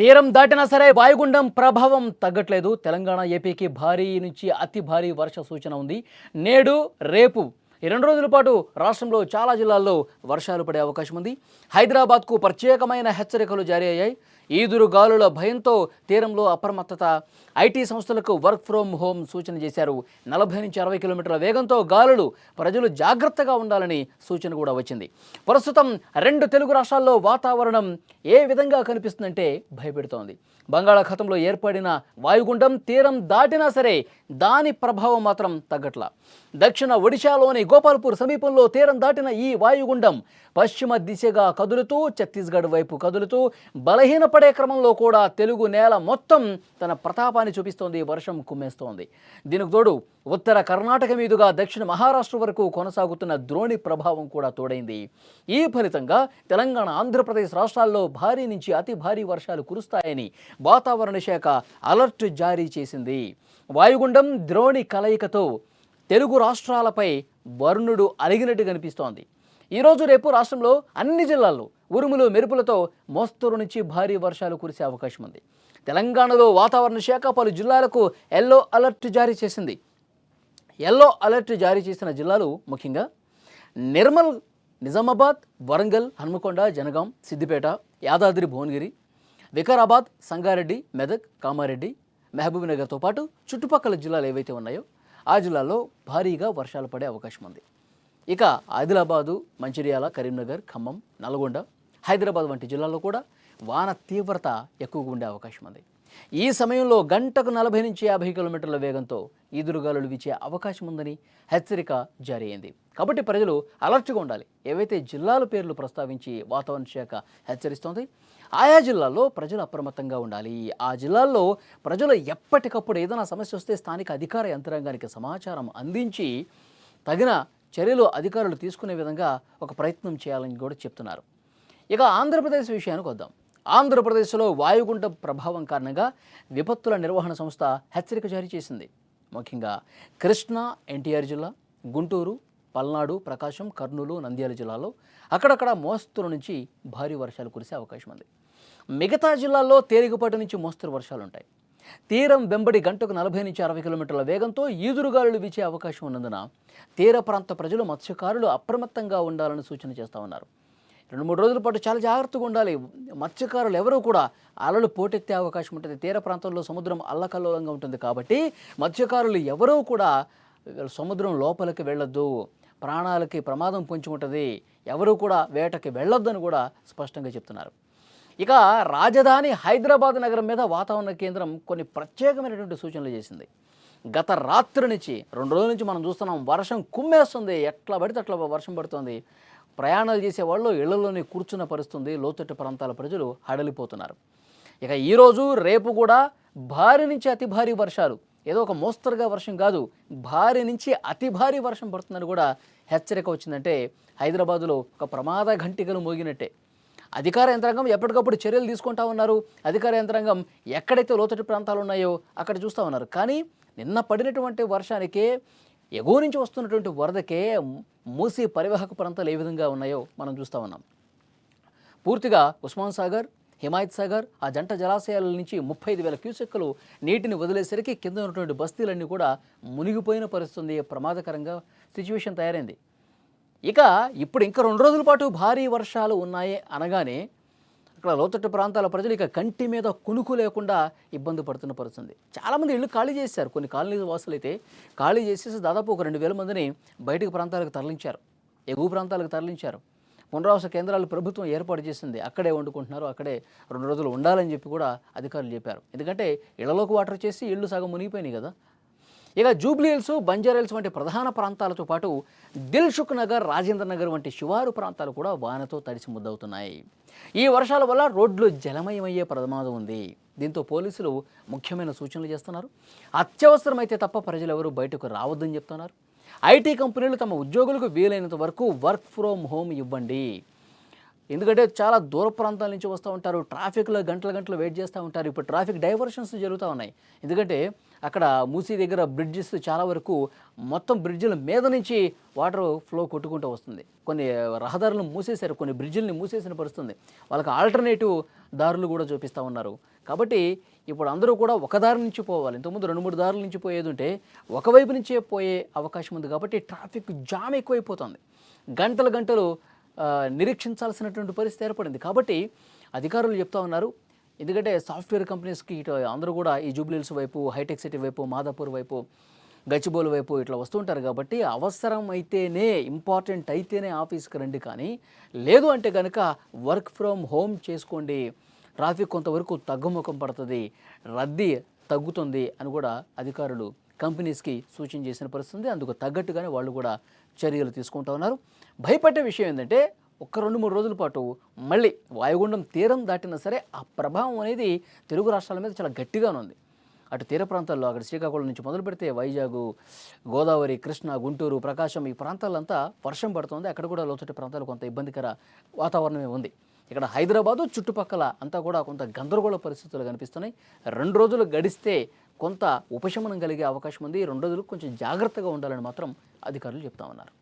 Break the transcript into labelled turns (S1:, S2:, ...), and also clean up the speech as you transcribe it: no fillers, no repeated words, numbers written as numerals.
S1: తీరం దాటినా సరే వాయుగుండం ప్రభావం తగ్గట్లేదు. తెలంగాణ, ఏపీకి భారీ నుంచి అతి భారీ వర్ష సూచన ఉంది. నేడు, రేపు ఈ 2 రోజుల పాటు రాష్ట్రంలో చాలా జిల్లాల్లో వర్షాలు పడే అవకాశం ఉంది. హైదరాబాద్కు ప్రత్యేకమైన హెచ్చరికలు జారీ అయ్యాయి. ఈదురు గాలుల భయంతో తీరంలో అప్రమత్తత. ఐటీ సంస్థలకు వర్క్ ఫ్రమ్ హోమ్ సూచన చేశారు. 40 నుంచి 60 కిలోమీటర్ల వేగంతో గాలులు, ప్రజలు జాగ్రత్తగా ఉండాలని సూచన కూడా వచ్చింది. ప్రస్తుతం 2 తెలుగు రాష్ట్రాల్లో వాతావరణం ఏ విధంగా కనిపిస్తుందంటే భయపెడుతోంది. బంగాళాఖాతంలో ఏర్పడిన వాయుగుండం తీరం దాటినా సరే దాని ప్రభావం మాత్రం తగ్గట్లా. దక్షిణ ఒడిశాలోని గోపాల్పూర్ సమీపంలో తీరం దాటిన ఈ వాయుగుండం పశ్చిమ దిశగా కదులుతూ ఛత్తీస్గఢ్ వైపు కదులుతూ బలహీనపడే క్రమంలో కూడా తెలుగు నేల మొత్తం తన ప్రతాపాన్ని చూపిస్తోంది. వర్షం కుమ్మేస్తోంది. దీనికి తోడు ఉత్తర కర్ణాటక మీదుగా దక్షిణ మహారాష్ట్ర వరకు కొనసాగుతున్న ద్రోణి ప్రభావం కూడా తోడైంది. ఈ ఫలితంగా తెలంగాణ, ఆంధ్రప్రదేశ్ రాష్ట్రాల్లో భారీ నుంచి అతి భారీ వర్షాలు కురుస్తాయని వాతావరణ శాఖ అలర్ట్ జారీ చేసింది. వాయుగుండం, ద్రోణి కలయికతో తెలుగు రాష్ట్రాలపై వరుణుడు అలిగినట్టు కనిపిస్తోంది. ఈరోజు, రేపు రాష్ట్రంలో అన్ని జిల్లాల్లో ఉరుములు, మెరుపులతో మోస్తరు నుంచి భారీ వర్షాలు కురిసే అవకాశం ఉంది. తెలంగాణలో వాతావరణ శాఖ పలు జిల్లాలకు ఎల్లో అలర్ట్ జారీ చేసింది. ఎల్లో అలర్ట్ జారీ చేసిన జిల్లాలు ముఖ్యంగా నిర్మల్, నిజామాబాద్, వరంగల్, హన్మకొండ, జనగాం, సిద్దిపేట, యాదాద్రి భువనగిరి, వికారాబాద్, సంగారెడ్డి, మెదక్, కామారెడ్డి, మహబూబ్నగర్తో పాటు చుట్టుపక్కల జిల్లాలు ఏవైతే ఉన్నాయో ఆ జిల్లాల్లో భారీగా వర్షాలు పడే అవకాశం ఉంది. ఇక ఆదిలాబాదు, మంచిర్యాల, కరీంనగర్, ఖమ్మం, నల్గొండ, హైదరాబాద్ వంటి జిల్లాల్లో కూడా వాన తీవ్రత ఎక్కువగా ఉండే అవకాశం ఉంది. ఈ సమయంలో గంటకు 40 నుంచి 50 కిలోమీటర్ల వేగంతో ఈదురుగాలులు వీచే అవకాశం ఉందని హెచ్చరిక జారీ అయింది. కాబట్టి ప్రజలు అలర్ట్గా ఉండాలి. ఏవైతే జిల్లాల పేర్లు ప్రస్తావించి వాతావరణ శాఖ హెచ్చరిస్తోంది, ఆయా జిల్లాల్లో ప్రజలు అప్రమత్తంగా ఉండాలి. ఆ జిల్లాల్లో ప్రజలు ఎప్పటికప్పుడు ఏదైనా సమస్య వస్తే స్థానిక అధికార యంత్రాంగానికి సమాచారం అందించి తగిన చర్యలు అధికారులు తీసుకునే విధంగా ఒక ప్రయత్నం చేయాలని కూడా చెప్తున్నారు. ఇక ఆంధ్రప్రదేశ్ విషయానికి వద్దాం. ఆంధ్రప్రదేశ్లో వాయుగుండ ప్రభావం కారణంగా విపత్తుల నిర్వహణ సంస్థ హెచ్చరిక జారీ చేసింది. ముఖ్యంగా కృష్ణా, ఎన్టీఆర్ జిల్లా, గుంటూరు, పల్నాడు, ప్రకాశం, కర్నూలు, నంద్యాల జిల్లాలో అక్కడక్కడ మోస్తరు నుంచి భారీ వర్షాలు కురిసే అవకాశం ఉంది. మిగతా జిల్లాల్లో తేలికపాటి నుంచి మోస్తరు వర్షాలు ఉంటాయి. తీరం వెంబడి గంటకు 40 నుంచి 60 కిలోమీటర్ల వేగంతో ఈదురుగాలులు వీచే అవకాశం ఉన్నందున తీర ప్రాంత ప్రజలు, మత్స్యకారులు అప్రమత్తంగా ఉండాలని సూచన చేస్తూ ఉన్నారు. 2-3 రోజుల పాటు చాలా జాగ్రత్తగా ఉండాలి. మత్స్యకారులు ఎవరూ కూడా అలలు పోటెత్తే అవకాశం ఉంటుంది. తీర ప్రాంతంలో సముద్రం అల్లకల్లోలంగా ఉంటుంది కాబట్టి మత్స్యకారులు ఎవరూ కూడా సముద్రం లోపలికి వెళ్ళొద్దు, ప్రాణాలకి ప్రమాదం పొంచి ఉంటుంది, ఎవరూ కూడా వేటకి వెళ్ళొద్దని కూడా స్పష్టంగా చెప్తున్నారు. ఇక రాజధాని హైదరాబాద్ నగరం మీద వాతావరణ కేంద్రం కొన్ని ప్రత్యేకమైనటువంటి సూచనలు చేసింది. గత రాత్రి నుంచి 2 రోజుల నుంచి మనం చూస్తున్నాం, వర్షం కుమ్మేస్తుంది. ఎట్లా పడితే అట్లా వర్షం పడుతుంది. ప్రయాణాలు చేసేవాళ్ళు ఇళ్లలోనే కూర్చున్న పరిస్థితుంది. లోతట్టు ప్రాంతాల ప్రజలు హడలిపోతున్నారు. ఇక ఈరోజు, రేపు కూడా భారీ నుంచి అతి భారీ వర్షాలు, ఏదో ఒక మోస్తరుగా వర్షం కాదు, భారీ నుంచి అతి భారీ వర్షం పడుతుందని కూడా హెచ్చరిక వచ్చిందంటే హైదరాబాదులో ఒక ప్రమాద ఘంటికలు మోగినట్టే. అధికార యంత్రాంగం ఎప్పటికప్పుడు చర్యలు తీసుకుంటా ఉన్నారు. అధికార యంత్రాంగం ఎక్కడైతే లోతట్టు ప్రాంతాలు ఉన్నాయో అక్కడ చూస్తూ ఉన్నారు. కానీ నిన్న పడినటువంటి వర్షానికే, ఎగువ నుంచి వస్తున్నటువంటి వరదకే మూసీ పరివాహక ప్రాంతాలు ఏ విధంగా ఉన్నాయో మనం చూస్తూ ఉన్నాం. పూర్తిగా ఉస్మాన్ సాగర్, హిమాయత్ సాగర్ ఆ జంట జలాశయాల నుంచి 35,000 క్యూసెక్కులు నీటిని వదిలేసరికి కింద ఉన్నటువంటి బస్తీలన్నీ కూడా మునిగిపోయిన పరిస్థితుంది. ప్రమాదకరంగా సిచ్యువేషన్ తయారైంది. ఇక ఇప్పుడు ఇంకా 2 రోజుల పాటు భారీ వర్షాలు ఉన్నాయి అనగానే ఇక్కడ లోతట్టు ప్రాంతాల ప్రజలు ఇక కంటి మీద కునుకు లేకుండా ఇబ్బంది పడుతున్న పరిస్థితుంది. చాలామంది ఇళ్ళు ఖాళీ చేశారు. కొన్ని కాలనీ వాసులు అయితే ఖాళీ చేసేసి దాదాపు ఒక 2,000 మందిని బయటికి ప్రాంతాలకు తరలించారు, ఎగువ ప్రాంతాలకు తరలించారు. పునరావాస కేంద్రాలు ప్రభుత్వం ఏర్పాటు చేసింది. అక్కడే వండుకుంటున్నారు, అక్కడే 2 రోజులు ఉండాలని చెప్పి కూడా అధికారులు చెప్పారు. ఎందుకంటే ఇళ్లలోకి వాటర్ చేసి ఇళ్ళు సగం మునిగిపోయినాయి కదా. ఇక జూబ్లీ హిల్స్, బంజారాహిల్స్ వంటి ప్రధాన ప్రాంతాలతో పాటు దిల్సుఖ్ నగర్, రాజేంద్ర నగర్ వంటి శివారు ప్రాంతాలు కూడా వానతో తడిసి ముద్దవుతున్నాయి. ఈ వర్షాల వల్ల రోడ్లు జలమయమయ్యే ప్రమాదం ఉంది. దీంతో పోలీసులు ముఖ్యమైన సూచనలు చేస్తున్నారు. అత్యవసరమైతే తప్ప ప్రజలు ఎవరూ బయటకు రావద్దని చెప్తున్నారు. ఐటీ కంపెనీలు తమ ఉద్యోగులకు వీలైనంత వరకు వర్క్ ఫ్రమ్ హోమ్ ఇవ్వండి. ఎందుకంటే చాలా దూర ప్రాంతాల నుంచి వస్తూ ఉంటారు, ట్రాఫిక్లో గంటల గంటలు వెయిట్ చేస్తూ ఉంటారు. ఇప్పుడు ట్రాఫిక్ డైవర్షన్స్ జరుగుతూ ఉన్నాయి. ఎందుకంటే అక్కడ మూసీ దగ్గర బ్రిడ్జెస్ చాలా వరకు మొత్తం బ్రిడ్జిల మీద నుంచి వాటర్ ఫ్లో కొట్టుకుంటూ వస్తుంది. కొన్ని రహదారులను మూసేశారు, కొన్ని బ్రిడ్జిల్ని మూసేసిన పరిస్థితుంది. వాళ్ళకి ఆల్టర్నేటివ్ దారులు కూడా చూపిస్తూ ఉన్నారు. కాబట్టి ఇప్పుడు అందరూ కూడా ఒక దారి నుంచి పోవాలి. ఇంతకుముందు 2-3 దారుల నుంచి పోయేది ఉంటే ఒకవైపు నుంచే పోయే అవకాశం ఉంది. కాబట్టి ట్రాఫిక్ జామ్ ఎక్కువైపోతుంది. గంటలు గంటలు నిరీక్షించాల్సినటువంటి పరిస్థితి ఏర్పడింది. కాబట్టి అధికారులు చెప్తా ఉన్నారు, ఎందుకంటే సాఫ్ట్వేర్ కంపెనీస్కి ఇటు అందరూ కూడా ఈ జూబ్లీహిల్స్ వైపు, హైటెక్ సిటీ వైపు, మాదాపూర్ వైపు, గచ్చిబౌలి వైపు ఇట్లా వస్తుంటారు. కాబట్టి అవసరం అయితేనే, ఇంపార్టెంట్ అయితేనే ఆఫీస్కి రండి, కానీ లేదు అంటే కనుక వర్క్ ఫ్రమ్ హోమ్ చేసుకోండి. ట్రాఫిక్ కొంతవరకు తగ్గుముఖం పడుతుంది, రద్దీ తగ్గుతుంది అని కూడా అధికారులు కంపెనీస్కి సూచన చేసిన పరిస్థితి. అందుకు తగ్గట్టుగానే వాళ్ళు కూడా చర్యలు తీసుకుంటూ ఉన్నారు. భయపడే విషయం ఏంటంటే ఒక్క 2-3 రోజుల పాటు మళ్ళీ వాయుగుండం తీరం దాటినా సరే ఆ ప్రభావం అనేది తెలుగు రాష్ట్రాల మీద చాలా గట్టిగానే ఉంది. అటు తీర ప్రాంతాల్లో అక్కడ శ్రీకాకుళం నుంచి మొదలు పెడితే వైజాగ్, గోదావరి, కృష్ణా, గుంటూరు, ప్రకాశం ఈ ప్రాంతాలంతా వర్షం పడుతుంది. అక్కడ కూడా లోతట్టు ప్రాంతాలు కొంత ఇబ్బందికర వాతావరణమే ఉంది. ఇక్కడ హైదరాబాదు చుట్టుపక్కల అంతా కూడా కొంత గందరగోళ పరిస్థితులు కనిపిస్తున్నాయి. 2 రోజులు గడిస్తే కొంత ఉపశమనం కలిగే అవకాశం ఉంది. 2 రోజులు కొంచెం జాగ్రత్తగా ఉండాలని మాత్రం అధికారులు చెప్తా ఉన్నారు.